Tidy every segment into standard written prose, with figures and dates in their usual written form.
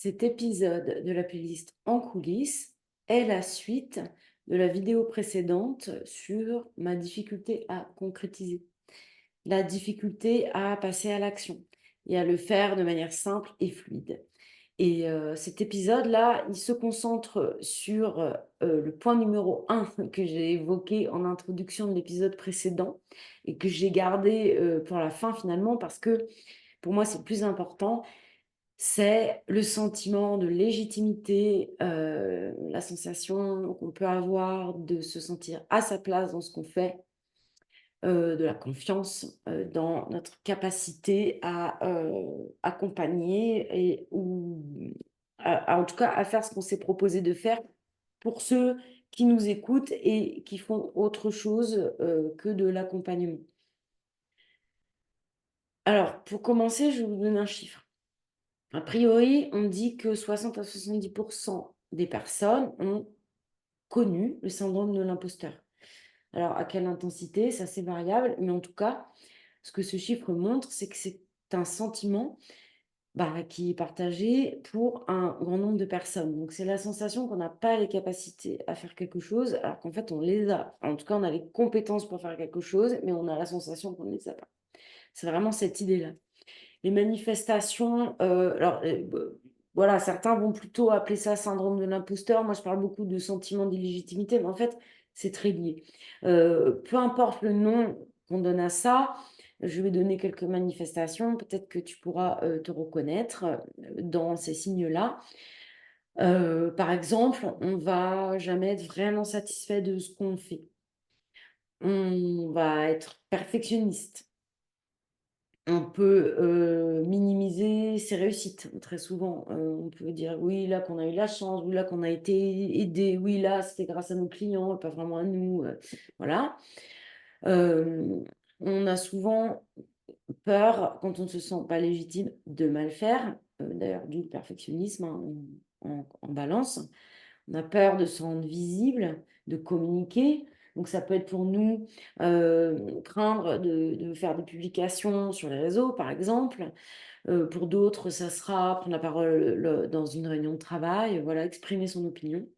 Cet épisode de la playlist En coulisses est la suite de la vidéo précédente sur ma difficulté à concrétiser, la difficulté à passer à l'action et à le faire de manière simple et fluide. Et cet épisode-là, il se concentre sur le point numéro un que j'ai évoqué en introduction de l'épisode précédent et que j'ai gardé pour la fin finalement parce que pour moi c'est le plus important, c'est le sentiment de légitimité, la sensation qu'on peut avoir de se sentir à sa place dans ce qu'on fait, de la confiance, dans notre capacité à, accompagner et ou en tout cas, à faire ce qu'on s'est proposé de faire pour ceux qui nous écoutent et qui font autre chose, que de l'accompagnement. Alors, pour commencer, je vais vous donner un chiffre. A priori, on dit que 60 à 70 des personnes ont connu le syndrome de l'imposteur. Alors, à quelle intensité? C'est assez variable, mais en tout cas, ce que ce chiffre montre, c'est que c'est un sentiment, qui est partagé pour un grand nombre de personnes. Donc, c'est la sensation qu'on n'a pas les capacités à faire quelque chose, alors qu'en fait, on les a. En tout cas, on a les compétences pour faire quelque chose, mais on a la sensation qu'on ne les a pas. C'est vraiment cette idée-là. Les manifestations, voilà, certains vont plutôt appeler ça syndrome de l'imposteur. Moi, je parle beaucoup de sentiment d'illégitimité, mais en fait, c'est très lié. Peu importe le nom qu'on donne à ça, je vais donner quelques manifestations. Peut-être que tu pourras te reconnaître dans ces signes-là. Par exemple, on va jamais être vraiment satisfait de ce qu'on fait. On va être perfectionniste. On peut, minimiser ses réussites, très souvent. On peut dire: «Oui, là, qu'on a eu la chance, oui, là, qu'on a été aidé, oui, là, c'était grâce à nos clients, pas vraiment à nous», voilà. Hem, on a souvent peur, quand on ne se sent pas légitime, de mal faire, d'ailleurs, d'où le perfectionnisme, hein, en balance. On a peur de se rendre visible, de communiquer. Donc ça peut être pour nous, craindre de faire des publications sur les réseaux, par exemple. Pour d'autres, ça sera prendre la parole, dans une réunion de travail, voilà, exprimer son opinion.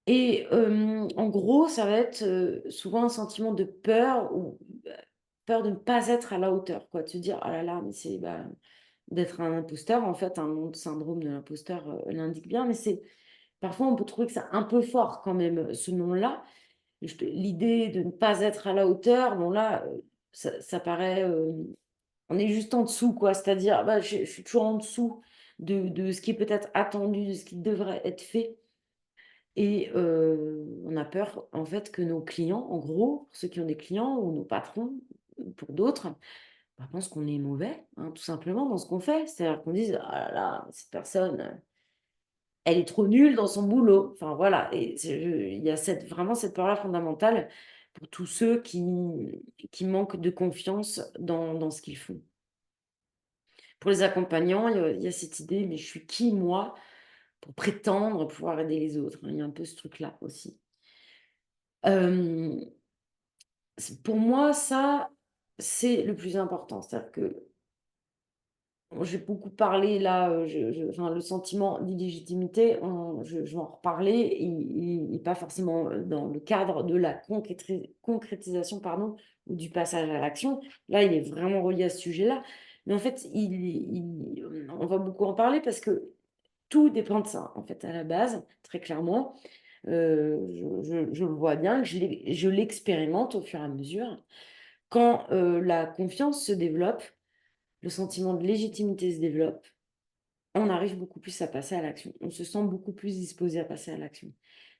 Et en gros, ça va être, souvent un sentiment de peur ou, peur de ne pas être à la hauteur, quoi. De se dire: «Ah là là, mais c'est» d'être un imposteur, en fait, un syndrome de l'imposteur, l'indique bien, mais c'est parfois on peut trouver que c'est un peu fort quand même, ce nom-là. L'idée de ne pas être à la hauteur, bon là, ça paraît, on est juste en dessous, quoi. C'est-à-dire, je suis toujours en dessous de ce qui est peut-être attendu, de ce qui devrait être fait. Et on a peur, en fait, que nos clients, en gros, ceux qui ont des clients ou nos patrons, pour d'autres, pensent qu'on est mauvais, hein, tout simplement dans ce qu'on fait. C'est-à-dire qu'on dise: «Ah là là, cette personne, elle est trop nulle dans son boulot». Enfin voilà, et il y a vraiment cette peur-là fondamentale pour tous ceux qui manquent de confiance dans ce qu'ils font. Pour les accompagnants, il y a cette idée: «Mais je suis qui moi pour prétendre pouvoir aider les autres?» Il y a un peu ce truc-là aussi. Hem, pour moi, ça, c'est le plus important. C'est-à-dire que j'ai beaucoup parlé là, enfin, le sentiment d'illégitimité, je vais en reparler, et pas forcément, dans le cadre de la concrétisation, pardon, ou du passage à l'action. Là, il est vraiment relié à ce sujet-là. Mais en fait, on va beaucoup en parler parce que tout dépend de ça, en fait, à la base, très clairement. Je le vois bien, je l'expérimente au fur et à mesure. Quand, la confiance se développe, le sentiment de légitimité se développe, on arrive beaucoup plus à passer à l'action. On se sent beaucoup plus disposé à passer à l'action.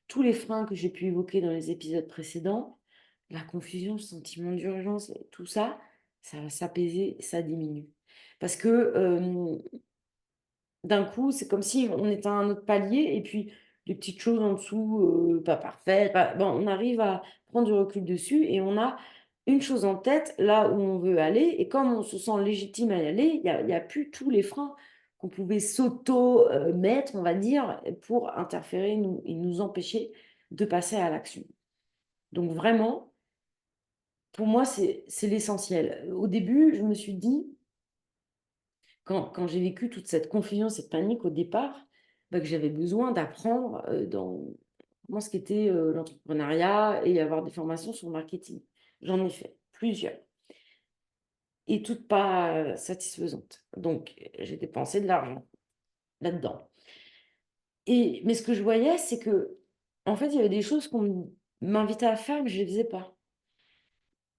Tous les freins que j'ai pu évoquer dans les épisodes précédents, la confusion, le sentiment d'urgence, tout ça, ça va s'apaiser, ça diminue. Parce que d'un coup, c'est comme si on était à un autre palier et puis les petites choses en dessous, pas parfaites, bon, on arrive à prendre du recul dessus et on a une chose en tête, là où on veut aller, et comme on se sent légitime à y aller, il y a plus tous les freins qu'on pouvait mettre, on va dire, pour interférer et nous empêcher de passer à l'action. Donc vraiment, pour moi, c'est l'essentiel. Au début, je me suis dit: quand j'ai vécu toute cette confusion, cette panique au départ, bah, que j'avais besoin d'apprendre, dans comment ce qu'était, l'entrepreneuriat et avoir des formations sur le marketing. J'en ai fait plusieurs et toutes pas, satisfaisantes. Donc j'ai dépensé de l'argent là-dedans mais ce que je voyais, c'est que en fait, il y avait des choses qu'on m'invitait à faire, mais je les faisais pas.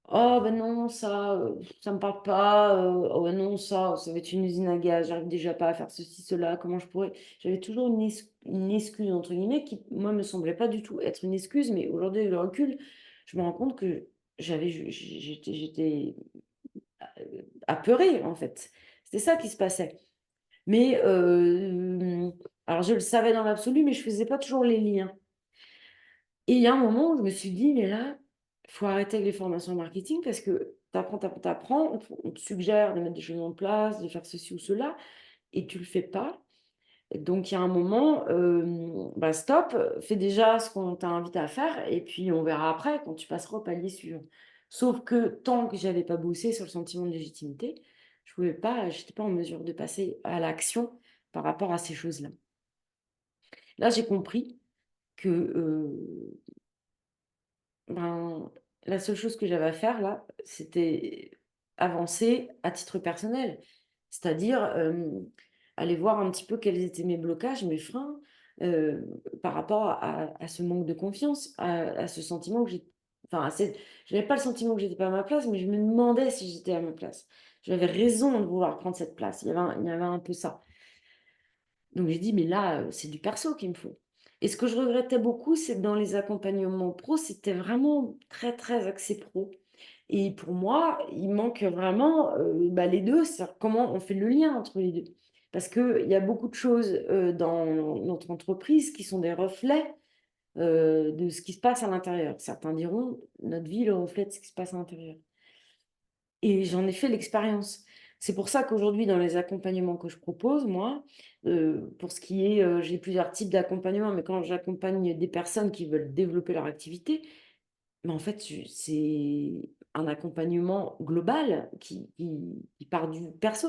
«Oh ben non, ça me parle pas, oh ben non, ça va être une usine à gaz, j'arrive déjà pas à faire ceci, cela, comment je pourrais?» J'avais toujours une «excuse» entre guillemets qui, moi, me semblait pas du tout être une excuse, mais aujourd'hui, avec le recul, je me rends compte que j'étais apeurée, en fait. C'était ça qui se passait. Mais, alors je le savais dans l'absolu, mais je faisais pas toujours les liens. Et il y a un moment où je me suis dit: «Mais là, il faut arrêter avec les formations marketing parce que tu apprends, tu apprends, tu apprends, on te suggère de mettre des choses en place, de faire ceci ou cela et tu le fais pas. Et donc il y a un moment, bah stop, fais déjà ce qu'on t'a invité à faire et puis on verra après quand tu passeras au palier suivant». Sauf que tant que j'avais pas bossé sur le sentiment de légitimité, j'étais pas en mesure de passer à l'action par rapport à ces choses-là. Là, j'ai compris que, ben, la seule chose que j'avais à faire là, c'était avancer à titre personnel. C'est-à-dire, aller voir un petit peu quels étaient mes blocages, mes freins, par rapport à ce manque de confiance, à ce sentiment que enfin, je n'avais pas le sentiment que j'étais pas à ma place, mais je me demandais si j'étais à ma place. J'avais raison de vouloir prendre cette place. Il y avait un peu ça. Donc j'ai dit: «Mais là, c'est du perso qu'il me faut» et ce que je regrettais beaucoup, c'est que dans les accompagnements pro, c'était vraiment très, très axé pro et pour moi, il manque vraiment, bah, les 2. C'est-à-dire comment on fait le lien entre les 2. Parce qu'il y a beaucoup de choses, dans notre entreprise qui sont des reflets, de ce qui se passe à l'intérieur. Certains diront: «Notre vie, le reflet de ce qui se passe à l'intérieur». Et j'en ai fait l'expérience. C'est pour ça qu'aujourd'hui, dans les accompagnements que je propose, moi, pour ce qui est, j'ai plusieurs types d'accompagnement, mais quand j'accompagne des personnes qui veulent développer leur activité, mais en fait, c'est un accompagnement global qui part du perso.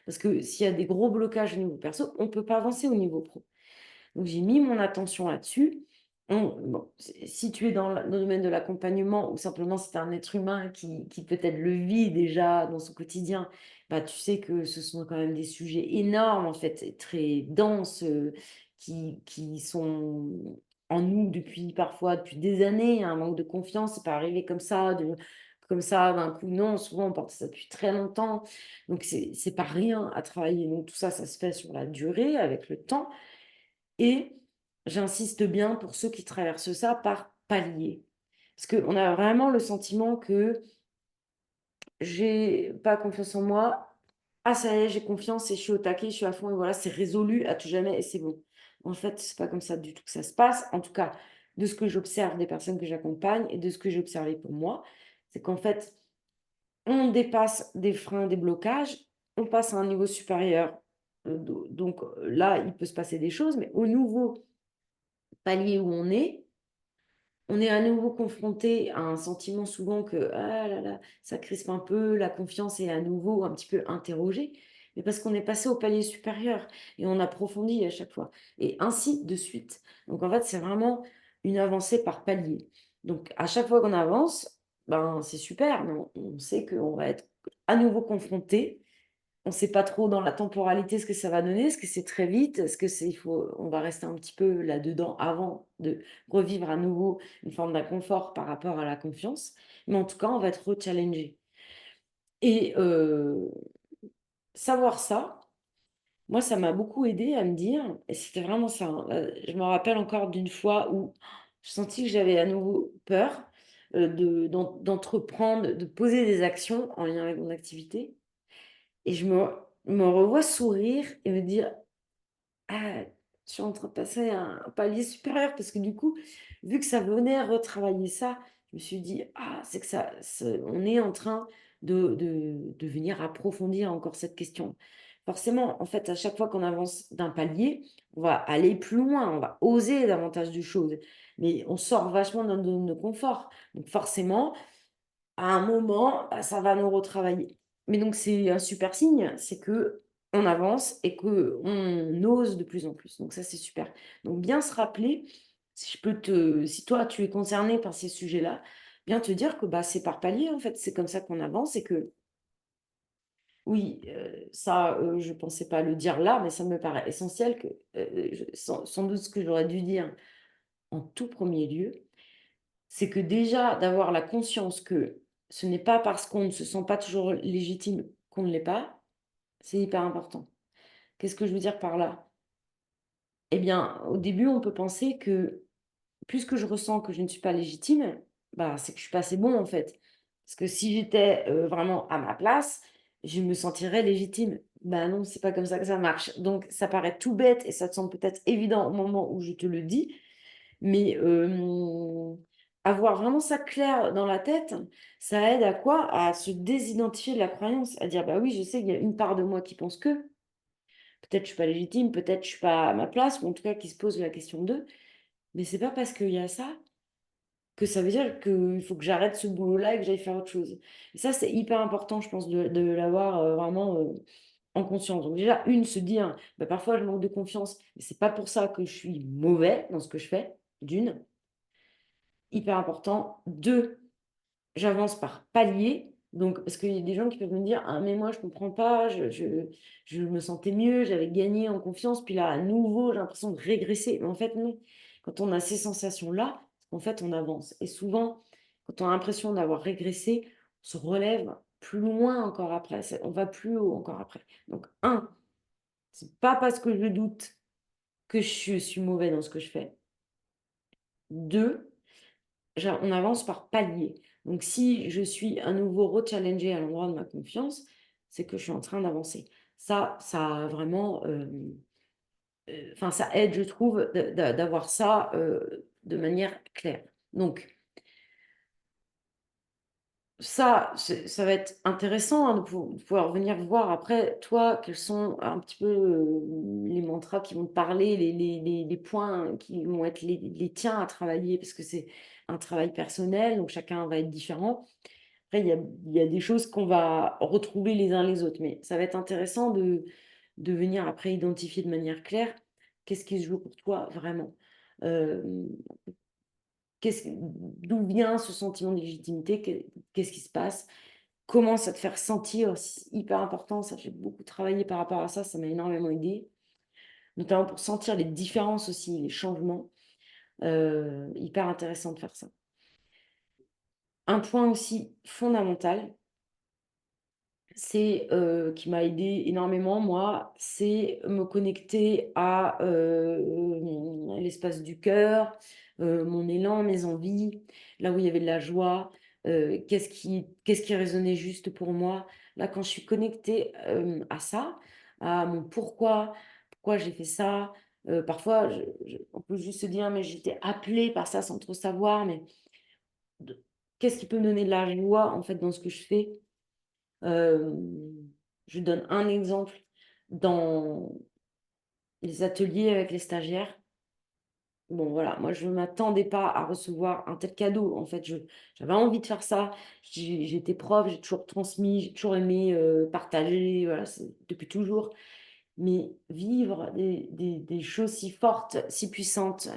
Parce que s'il y a des gros blocages au niveau perso, on ne peut pas avancer au niveau pro. Donc j'ai mis mon attention là-dessus. Bon, si tu es dans le domaine de l'accompagnement ou simplement c'est un être humain qui peut-être le vit déjà dans son quotidien, bah, tu sais que ce sont quand même des sujets énormes en fait et très denses, qui sont en nous depuis des années, un manque de confiance, c'est pas arrivé comme ça d'un coup, non, souvent on porte ça depuis très longtemps, donc c'est pas rien à travailler. Donc tout ça, ça se fait sur la durée, avec le temps et j'insiste bien pour ceux qui traversent ça par palier. Parce qu'on a vraiment le sentiment que j'ai pas confiance en moi. Ah ça y est, j'ai confiance et je suis au taquet, je suis à fond et voilà, c'est résolu à tout jamais et c'est bon. En fait, c'est pas comme ça du tout que ça se passe. En tout cas, de ce que j'observe des personnes que j'accompagne et de ce que j'ai observé pour moi, c'est qu'en fait, on dépasse des freins, des blocages, on passe à un niveau supérieur. Donc là, il peut se passer des choses, mais au nouveau palier où on est à nouveau confronté à un sentiment souvent que ah là là, ça crispe un peu, la confiance est à nouveau un petit peu interrogée, mais parce qu'on est passé au palier supérieur et on approfondit à chaque fois, et ainsi de suite. Donc en fait, c'est vraiment une avancée par palier. Donc à chaque fois qu'on avance, ben c'est super, mais on sait qu'on va être à nouveau confronté. On ne sait pas trop dans la temporalité ce que ça va donner. Est-ce que c'est très vite? Est-ce que on va rester un petit peu là-dedans avant de revivre à nouveau une forme d'inconfort par rapport à la confiance? Mais en tout cas, on va être re-challengé et savoir ça, moi, ça m'a beaucoup aidé à me dire et c'était vraiment ça, hein, je me rappelle encore d'une fois où je sentis que j'avais à nouveau peur, d'entreprendre, de poser des actions en lien avec mon activité et je me revois sourire et me dire: «Ah, je suis en train de passer à un palier supérieur» parce que du coup, vu que ça venait retravailler ça, je me suis dit: «Ah, c'est que on est en train de venir approfondir encore cette question». Forcément, en fait, à chaque fois qu'on avance d'un palier, on va aller plus loin, on va oser davantage de choses, mais on sort vachement de notre zone de confort. Donc forcément, à un moment, bah, ça va nous retravailler. Mais donc c'est un super signe, c'est que on avance et qu'on ose de plus en plus. Donc ça, c'est super. Donc bien se rappeler, si toi, tu es concerné par ces sujets-là, bien te dire que bah, c'est par palier, en fait, c'est comme ça qu'on avance et que oui, ça, je ne pensais pas le dire là, mais ça me paraît essentiel que, sans doute ce que j'aurais dû dire en tout premier lieu, c'est que déjà d'avoir la conscience que ce n'est pas parce qu'on ne se sent pas toujours légitime qu'on ne l'est pas, c'est hyper important. Qu'est-ce que je veux dire par là? Eh bien, au début, on peut penser que puisque je ressens que je ne suis pas légitime, bah, c'est que je suis pas assez bon en fait. Parce que si j'étais vraiment à ma place, je me sentirais légitime. Ben non, c'est pas comme ça que ça marche. Donc ça paraît tout bête et ça te semble peut-être évident au moment où je te le dis, mais avoir vraiment ça clair dans la tête, ça aide à quoi? À se désidentifier de la croyance, à dire bah oui, je sais qu'il y a une part de moi qui pense que peut-être je suis pas légitime, peut-être je suis pas à ma place, ou en tout cas qui se pose la question d'eux, mais c'est pas parce qu'il y a ça que ça veut dire qu'il faut que j'arrête ce boulot-là et que j'aille faire autre chose. Et ça, c'est hyper important, je pense, de l'avoir vraiment en conscience. Donc déjà, une, se dire, bah, parfois je manque de confiance, mais c'est pas pour ça que je suis mauvais dans ce que je fais, d'une, hyper important. Deux, j'avance par palier. Donc, parce qu'il y a des gens qui peuvent me dire, ah mais moi je comprends pas, je me sentais mieux, j'avais gagné en confiance, puis là à nouveau j'ai l'impression de régresser. Mais en fait non, quand on a ces sensations-là, en fait on avance. Et souvent, quand on a l'impression d'avoir régressé, on se relève plus loin encore après, on va plus haut encore après. Donc un, c'est pas parce que je doute que je suis mauvais dans ce que je fais. Deux, on avance par palier. Donc, si je suis à nouveau re-challengée à l'endroit de ma confiance, c'est que je suis en train d'avancer. Ça a vraiment, enfin, ça aide, je trouve, d'avoir ça de manière claire. Donc, ça va être intéressant hein, de pouvoir venir voir après, toi, quels sont un petit peu les mantras qui vont te parler, les points qui vont être les tiens à travailler, parce que c'est un travail personnel, donc chacun va être différent. Après, il y a des choses qu'on va retrouver les uns les autres, mais ça va être intéressant de venir après identifier de manière claire qu'est-ce qui se joue pour toi vraiment. Euh, d'où vient ce sentiment de légitimité? Qu'est-ce qui se passe? Comment ça te fait ressentir? C'est hyper important, ça, j'ai beaucoup travaillé par rapport à ça, ça m'a énormément aidé, notamment pour sentir les différences aussi, les changements. Hyper intéressant de faire ça. Un point aussi fondamental, c'est qui m'a aidé énormément, moi, c'est me connecter à l'espace du cœur, mon élan, mes envies, là où il y avait de la joie, qu'est-ce qui résonnait juste pour moi. Là, quand je suis connectée à ça, à mon pourquoi j'ai fait ça, parfois, on peut juste se dire, mais j'étais appelée par ça sans trop savoir, mais de- qu'est-ce qui peut me donner de la joie, en fait, dans ce que je fais? Je donne un exemple dans les ateliers avec les stagiaires. Bon, voilà, moi, je ne m'attendais pas à recevoir un tel cadeau. En fait, j'avais envie de faire ça. J'étais prof, j'ai toujours transmis, j'ai toujours aimé partager, voilà, depuis toujours. Mais vivre des choses si fortes, si puissantes,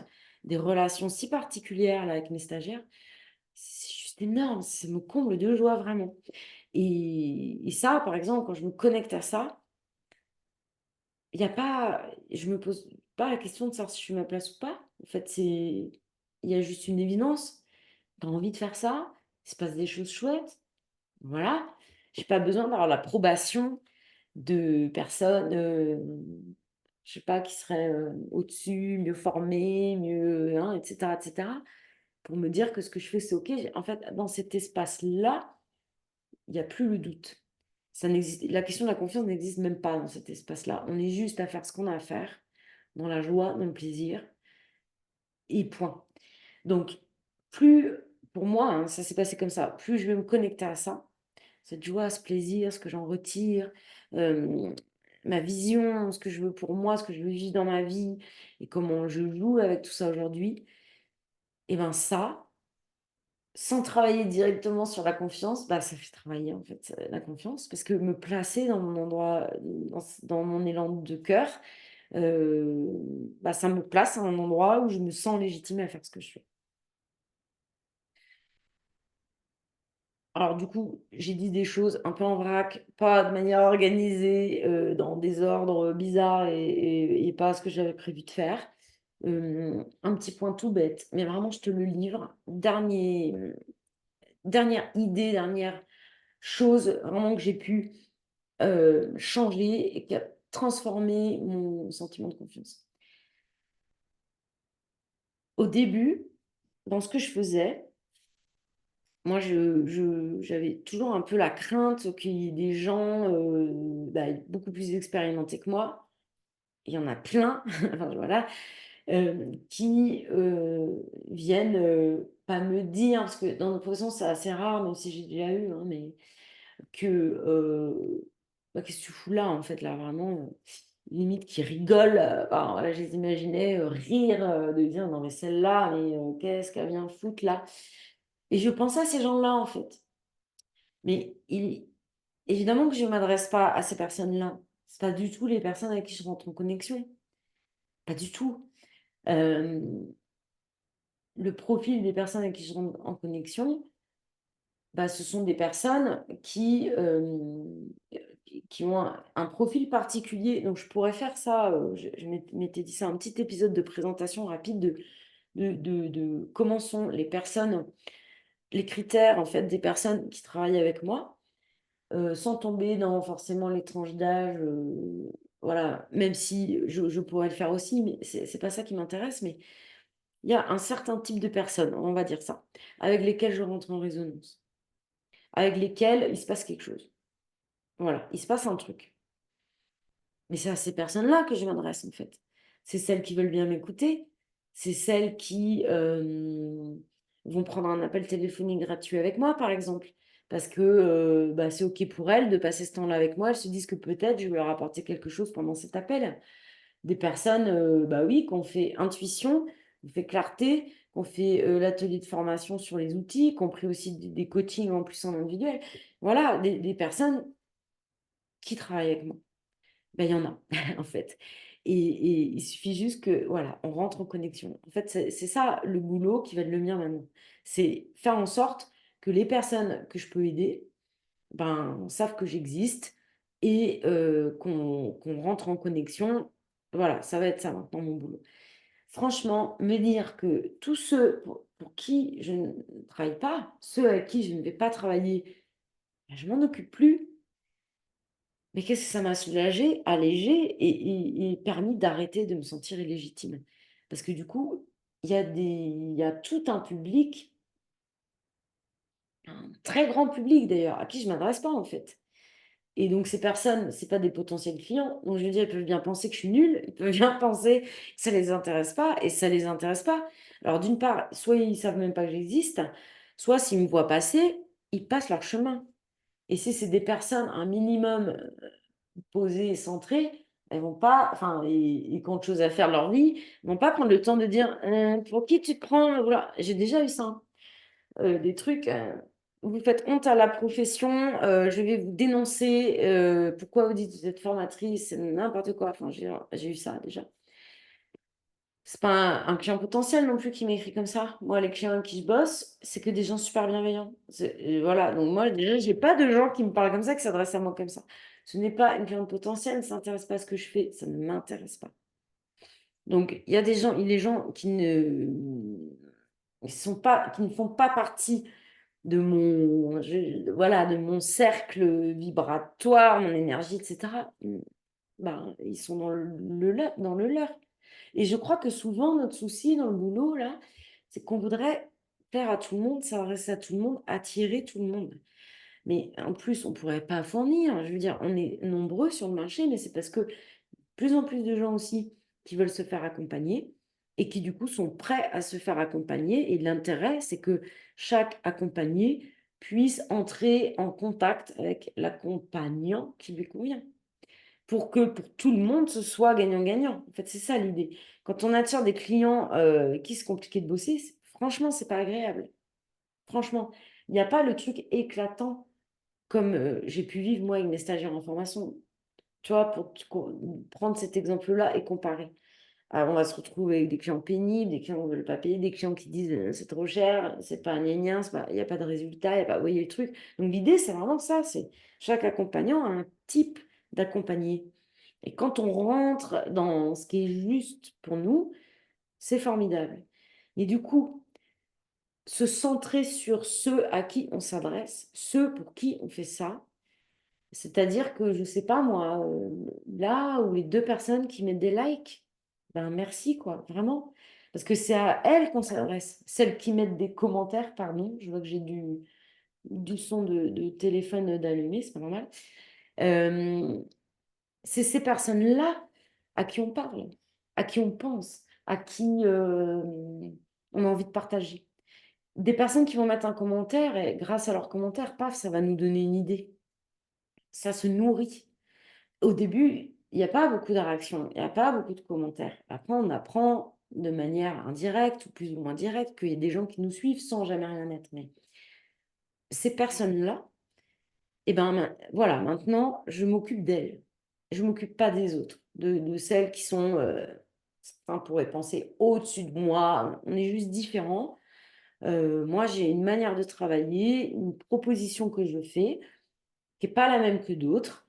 des relations si particulières là, avec mes stagiaires, c'est juste énorme. Ça me comble de joie, vraiment. Et ça, par exemple, quand je me connecte à ça, il y a pas, je me pose pas la question de savoir si je suis à ma place ou pas. En fait, il y a juste une évidence. Tu as envie de faire ça, il se passe des choses chouettes. Voilà. J'ai pas besoin d'avoir l'approbation de personnes, je sais pas, qui seraient au-dessus, mieux formées, mieux, hein, etc., etc., pour me dire que ce que je fais, c'est OK. En fait, dans cet espace-là, il n'y a plus le doute. La question de la confiance n'existe même pas dans cet espace-là. On est juste à faire ce qu'on a à faire, dans la joie, dans le plaisir, et point. Donc, plus, pour moi, hein, ça s'est passé comme ça, plus je vais me connecter à ça, cette joie, ce plaisir, ce que j'en retire, euh, ma vision, ce que je veux pour moi, ce que je veux vivre dans ma vie, et comment je joue avec tout ça aujourd'hui, et bien ça, sans travailler directement sur la confiance, bah, ça fait travailler en fait la confiance, parce que me placer dans mon endroit, dans mon élan de cœur, bah, ça me place à un endroit où je me sens légitime à faire ce que je fais. Alors du coup, j'ai dit des choses un peu en vrac, pas de manière organisée, dans des ordres bizarres et pas ce que j'avais prévu de faire. Un petit point tout bête, mais vraiment je te le livre. Dernière idée, dernière chose vraiment que j'ai pu, changer et qui a transformé mon sentiment de confiance. Au début, dans ce que je faisais, moi j'avais toujours un peu la crainte qu'il y ait des gens, bah, beaucoup plus expérimentés que moi. Il y en a plein, enfin voilà, qui, viennent, pas me dire, parce que dans notre profession c'est assez rare, même si j'ai déjà eu, hein, mais que, bah, «Qu'est-ce que tu fous là, en fait, là?» Vraiment, limite qui rigolent, enfin, voilà, je les imaginais, rire, de dire: «Non mais celle-là, mais qu'est-ce qu'elle vient foutre là?» Et je pensais à ces gens-là, en fait. Mais évidemment que je ne m'adresse pas à ces personnes-là. C'est pas du tout les personnes avec qui je rentre en connexion, pas du tout. Hem, le profil des personnes avec qui je rentre en connexion, bah, ce sont des personnes qui ont un profil particulier. Donc je pourrais faire ça, je m'étais dit ça, un petit épisode de présentation rapide de comment sont les personnes, les critères en fait des personnes qui travaillent avec moi, sans tomber dans forcément les tranches d'âge, voilà, même si je pourrais le faire aussi, mais c'est pas ça qui m'intéresse, mais il y a un certain type de personnes, on va dire ça, avec lesquelles je rentre en résonance, avec lesquelles il se passe quelque chose. Voilà, il se passe un truc. Mais c'est à ces personnes-là que je m'adresse, en fait. C'est celles qui veulent bien m'écouter, c'est celles qui, vont prendre un appel téléphonique gratuit avec moi, par exemple, parce que, bah, c'est OK pour elles de passer ce temps-là avec moi. Elles se disent que peut-être je vais leur apporter quelque chose pendant cet appel. Des personnes, bah, oui, qui ont fait intuition, qui ont fait clarté, qui ont fait, l'atelier de formation sur les outils, qui ont pris aussi des coachings en plus en individuel. Voilà, des personnes qui travaillent avec moi. Ben il y en a, en fait. Et il suffit juste que, voilà, on rentre en connexion. En fait, c'est ça le boulot qui va être le mien maintenant. C'est faire en sorte que les personnes que je peux aider, ben, savent que j'existe et qu'on rentre en connexion. Voilà, ça va être ça maintenant mon boulot. Franchement, me dire que tous ceux pour qui je ne travaille pas, ceux avec qui je ne vais pas travailler, ben, je m'en occupe plus. Mais qu'est-ce que ça m'a soulagée, allégée et permis d'arrêter de me sentir illégitime. Parce que du coup, il y a tout un public, un très grand public d'ailleurs, à qui je m'adresse pas en fait. Et donc ces personnes, c'est pas des potentiels clients. Donc je veux dire, ils peuvent bien penser que je suis nulle, ils peuvent bien penser que ça les intéresse pas et ça les intéresse pas. Alors d'une part, soit ils savent même pas que j'existe, soit s'ils me voient passer, ils passent leur chemin. Et si c'est des personnes un minimum posées et centrées, elles vont pas, enfin, et qui ont autre chose à faire de leur vie, elles vont pas prendre le temps de dire: pour qui tu te prends?» Voilà, j'ai déjà eu ça, hein. Des trucs, «Vous faites honte à la profession, je vais vous dénoncer, pourquoi vous dites que vous êtes formatrice?» C'est n'importe quoi, enfin, je veux dire, j'ai eu ça déjà. C'est pas un client potentiel non plus qui m'écrit comme ça. Moi, les clients avec qui je bosse, c'est que des gens super bienveillants. Voilà, donc moi, déjà, j'ai pas de gens qui me parlent comme ça, qui s'adressent à moi comme ça. Ce n'est pas une cliente potentielle, ne s'intéresse pas à ce que je fais, ça ne m'intéresse pas. Donc, il y a des gens, les gens qui ne font pas partie de voilà, de mon cercle vibratoire, mon énergie, et cetera. Ben, ils sont dans le leur. Et je crois que souvent, notre souci dans le boulot, là, c'est qu'on voudrait faire à tout le monde, s'adresser à tout le monde, attirer tout le monde. Mais en plus, on ne pourrait pas fournir. Je veux dire, on est nombreux sur le marché, mais c'est parce que plus en plus de gens aussi qui veulent se faire accompagner et qui, du coup, sont prêts à se faire accompagner. Et l'intérêt, c'est que chaque accompagné puisse entrer en contact avec l'accompagnant qui lui convient pour que pour tout le monde, ce soit gagnant-gagnant. En fait, c'est ça l'idée. Quand on attire des clients, qui c'est compliqué de bosser, franchement, c'est pas agréable. Franchement, il n'y a pas le truc éclatant comme j'ai pu vivre moi avec mes stagiaires en formation. Tu vois, pour prendre cet exemple-là et comparer. Alors, on va se retrouver avec des clients pénibles, des clients qui ne veulent pas payer, des clients qui disent c'est trop cher, c'est pas un gna il n'y a pas de résultat, il n'y a pas, vous voyez le truc. Donc, l'idée, c'est vraiment ça, c'est chaque accompagnant a un type d'accompagné. Et quand on rentre dans ce qui est juste pour nous, c'est formidable. Et du coup, se centrer sur ceux à qui on s'adresse, ceux pour qui on fait ça, c'est-à-dire que, je sais pas moi, là où les deux personnes qui mettent des likes, ben merci quoi, vraiment. Parce que c'est à elles qu'on s'adresse. Celles qui mettent des commentaires, pardon, je vois que j'ai du son de téléphone d'allumé, c'est pas normal. Euh, c'est ces personnes-là à qui on parle, à qui on pense, à qui on a envie de partager. Des personnes qui vont mettre un commentaire et grâce à leur commentaire, paf, ça va nous donner une idée. Ça se nourrit. Au début, il n'y a pas beaucoup de réactions, il n'y a pas beaucoup de commentaires. Après, on apprend de manière indirecte ou plus ou moins directe qu'il y a des gens qui nous suivent sans jamais rien mettre. Mais ces personnes-là, eh ben, voilà, maintenant, je m'occupe d'elles. Je ne m'occupe pas des autres, de celles qui sont, certains pourraient penser au-dessus de moi. On est juste différents. Moi, j'ai une manière de travailler, une proposition que je fais qui n'est pas la même que d'autres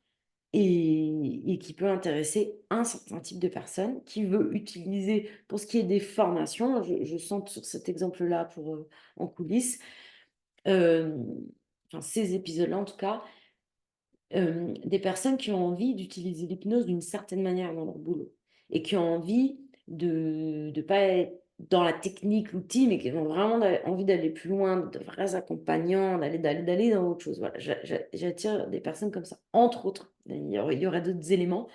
et qui peut intéresser un certain type de personne qui veut utiliser, pour ce qui est des formations, je sens sur cet exemple-là pour en coulisses, euh, enfin, ces épisodes-là en tout cas, des personnes qui ont envie d'utiliser l'hypnose d'une certaine manière dans leur boulot et qui ont envie de ne pas être dans la technique, l'outil, mais qui ont vraiment envie d'aller plus loin, de vrais accompagnants, d'aller dans autre chose. Voilà, j'attire des personnes comme ça, entre autres. Il y aurait d'autres éléments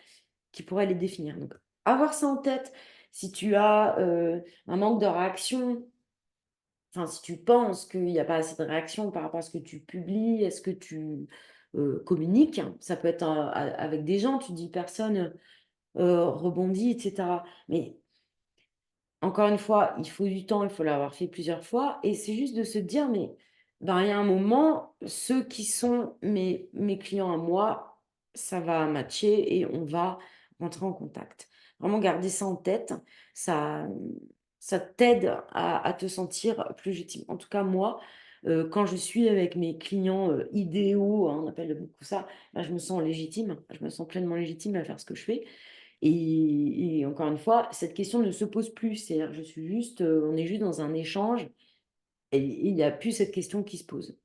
qui pourraient les définir. Donc, avoir ça en tête, si tu as un manque de réaction, enfin, si tu penses qu'il n'y a pas assez de réaction par rapport à ce que tu publies, est-ce que tu communiques, ça peut être avec des gens, tu dis personne rebondit, etc. Mais encore une fois, il faut du temps, il faut l'avoir fait plusieurs fois, et c'est juste de se dire, mais ben, il y a un moment, ceux qui sont mes clients à moi, ça va matcher et on va rentrer en contact. Vraiment garder ça en tête, ça, ça t'aide à te sentir plus légitime. En tout cas, moi, quand je suis avec mes clients idéaux, hein, on appelle beaucoup ça, ben, je me sens légitime, je me sens pleinement légitime à faire ce que je fais. Et encore une fois, cette question ne se pose plus. C'est-à-dire, on est juste dans un échange et il n'y a plus cette question qui se pose.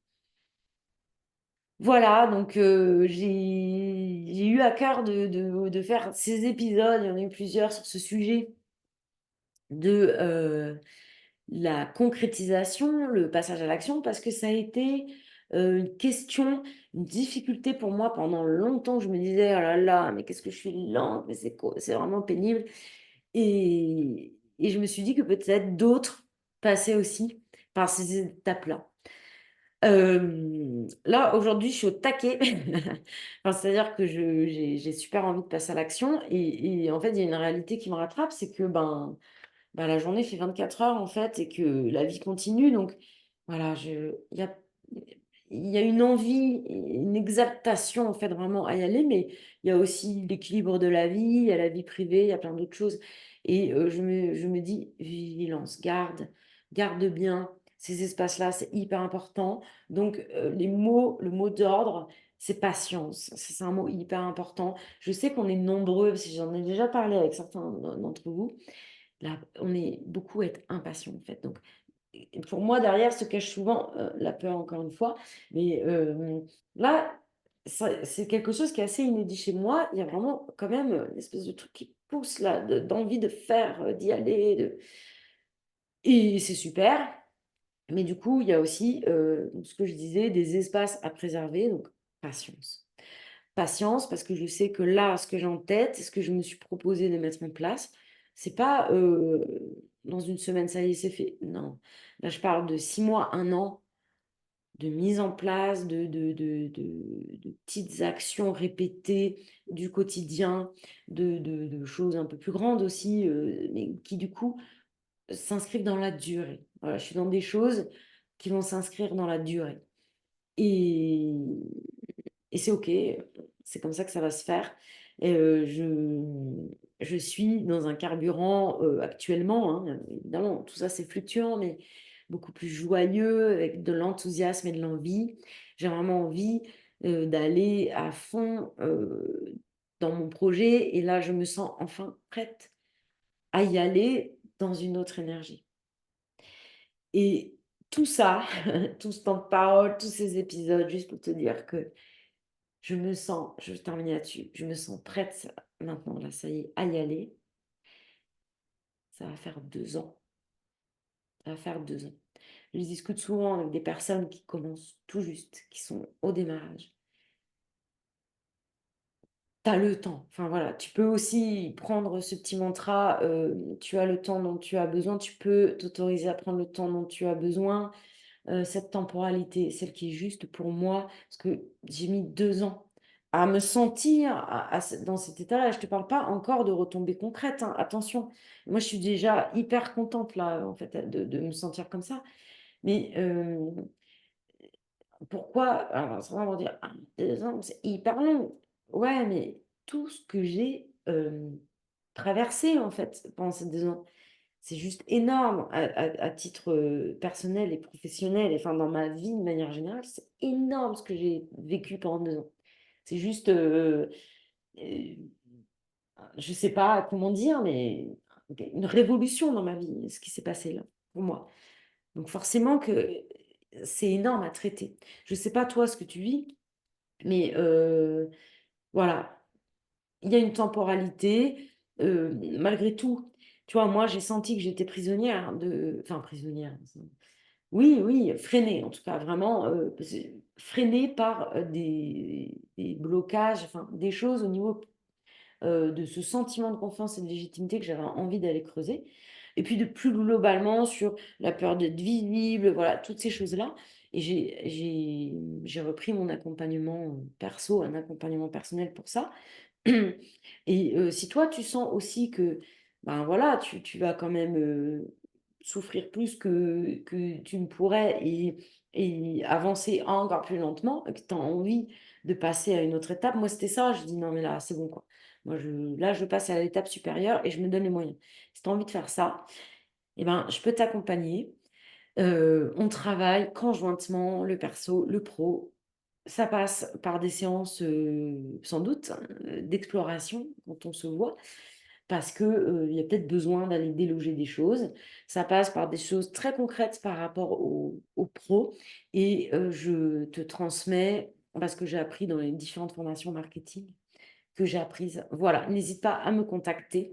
Voilà, donc j'ai eu à cœur de faire ces épisodes, il y en a eu plusieurs sur ce sujet de la concrétisation, le passage à l'action, parce que ça a été une question, une difficulté pour moi pendant longtemps. Je me disais, oh là là, mais qu'est-ce que je suis lente, mais c'est vraiment pénible. Et je me suis dit que peut-être d'autres passaient aussi par ces étapes-là. Là, aujourd'hui, je suis au taquet. Enfin, c'est-à-dire que j'ai super envie de passer à l'action. Et en fait, il y a une réalité qui me rattrape, c'est que la journée fait 24 heures, en fait, et que la vie continue. Donc, voilà, il y a une envie, une exaltation, en fait, vraiment à y aller, mais il y a aussi l'équilibre de la vie, il y a la vie privée, il y a plein d'autres choses. Et je me dis, vigilance, garde bien ces espaces-là, c'est hyper important. Donc, le mot d'ordre, c'est patience. C'est un mot hyper important. Je sais qu'on est nombreux, parce que j'en ai déjà parlé avec certains d'entre vous. Là, on est beaucoup à être impatient, en fait. Donc, pour moi, derrière se cache souvent la peur, encore une fois. Mais là, c'est quelque chose qui est assez inédit chez moi. Il y a vraiment quand même une espèce de truc qui pousse là, d'envie de faire, d'y aller. Et c'est super. Mais du coup, il y a aussi, ce que je disais, des espaces à préserver. Donc, patience. Patience, parce que je sais que là, ce que j'ai en tête, ce que je me suis proposé de mettre en place, c'est pas dans une semaine, ça y est, c'est fait. Non. Là, je parle de 6 mois, un an de mise en place de petites actions répétées du quotidien, de choses un peu plus grandes aussi, mais qui du coup s'inscrivent dans la durée. Voilà, je suis dans des choses. qui vont s'inscrire dans la durée. Et, et c'est OK, c'est comme ça que ça va se faire. Et, je suis dans un carburant actuellement, hein, évidemment, tout ça c'est fluctuant, mais beaucoup plus joyeux, avec de l'enthousiasme et de l'envie. J'ai vraiment envie d'aller à fond dans mon projet, et là je me sens enfin prête à y aller dans une autre énergie. Et tout ça, tout ce temps de parole, tous ces épisodes, juste pour te dire que je me sens, je vais terminer là-dessus, je me sens prête maintenant, là, ça y est, à y aller. Ça va faire 2 ans. Ça va faire 2 ans. Je discute souvent avec des personnes qui commencent tout juste, qui sont au démarrage. Tu as le temps. Enfin voilà, tu peux aussi prendre ce petit mantra, tu as le temps dont tu as besoin, tu peux t'autoriser à prendre le temps dont tu as besoin. Cette temporalité, celle qui est juste pour moi, parce que j'ai mis 2 ans à me sentir dans cet état-là. Je ne te parle pas encore de retombées concrètes, hein, attention. Moi, je suis déjà hyper contente là, en fait, de me sentir comme ça. Mais pourquoi? Alors, ça va dire: «Ah, 2 ans, c'est hyper long». Ouais, mais tout ce que j'ai traversé, en fait, pendant ces 2 ans. C'est juste énorme à titre, personnel et professionnel, et enfin dans ma vie de manière générale, c'est énorme ce que j'ai vécu pendant 2 ans. C'est juste, heu, je sais pas comment dire, mais une révolution dans ma vie, ce qui s'est passé là, pour moi. Donc forcément que c'est énorme à traiter. Je sais pas toi ce que tu vis, mais voilà, il y a une temporalité, malgré tout. Tu vois, moi j'ai senti que j'étais prisonnière de enfin prisonnière. Oui, oui, freinée en tout cas, vraiment, freinée par, des blocages, enfin des choses au niveau, de ce sentiment de confiance et de légitimité que j'avais envie d'aller creuser, et puis de plus globalement sur la peur d'être visible, voilà, toutes ces choses-là. Et j'ai repris mon accompagnement, perso, un accompagnement personnel pour ça. Et si toi, tu sens aussi que, ben, voilà, tu vas quand même, souffrir plus que tu ne pourrais, et avancer encore plus lentement, et que tu as envie de passer à une autre étape. Moi, c'était ça, je dis: «Non, mais là, c'est bon, quoi. Moi, je passe à l'étape supérieure et je me donne les moyens». Si tu as envie de faire ça, et ben, je peux t'accompagner. On travaille conjointement le perso, le pro. Ça passe par des séances, sans doute, d'exploration quand on se voit, parce que, il y a peut-être besoin d'aller déloger des choses. Ça passe par des choses très concrètes par rapport au pro, et je te transmets, parce que j'ai appris dans les différentes formations marketing que j'ai apprises. Voilà, n'hésite pas à me contacter,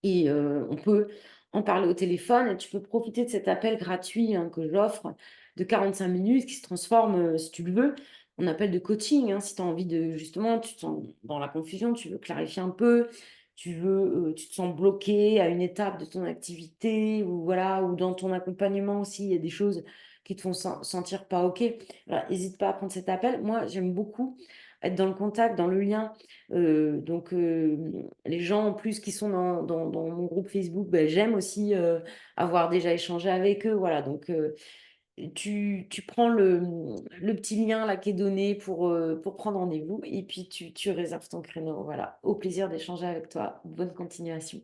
et on peut en parler au téléphone, et tu peux profiter de cet appel gratuit, hein, que j'offre, de 45 minutes, qui se transforme, si tu le veux, en appel de coaching, hein. Si tu as envie de, justement, tu te sens dans la confusion, tu veux clarifier un peu, tu te sens bloqué à une étape de ton activité, ou voilà, ou dans ton accompagnement aussi, il y a des choses qui te font sentir pas OK. Voilà, hésite pas à prendre cet appel. Moi, j'aime beaucoup être dans le contact, dans le lien. Donc les gens en plus qui sont dans mon groupe Facebook, ben j'aime aussi, avoir déjà échangé avec eux, voilà. Donc tu prends le petit lien là qui est donné pour prendre rendez-vous, et puis tu réserves ton créneau, voilà. Au plaisir d'échanger avec toi. Bonne continuation.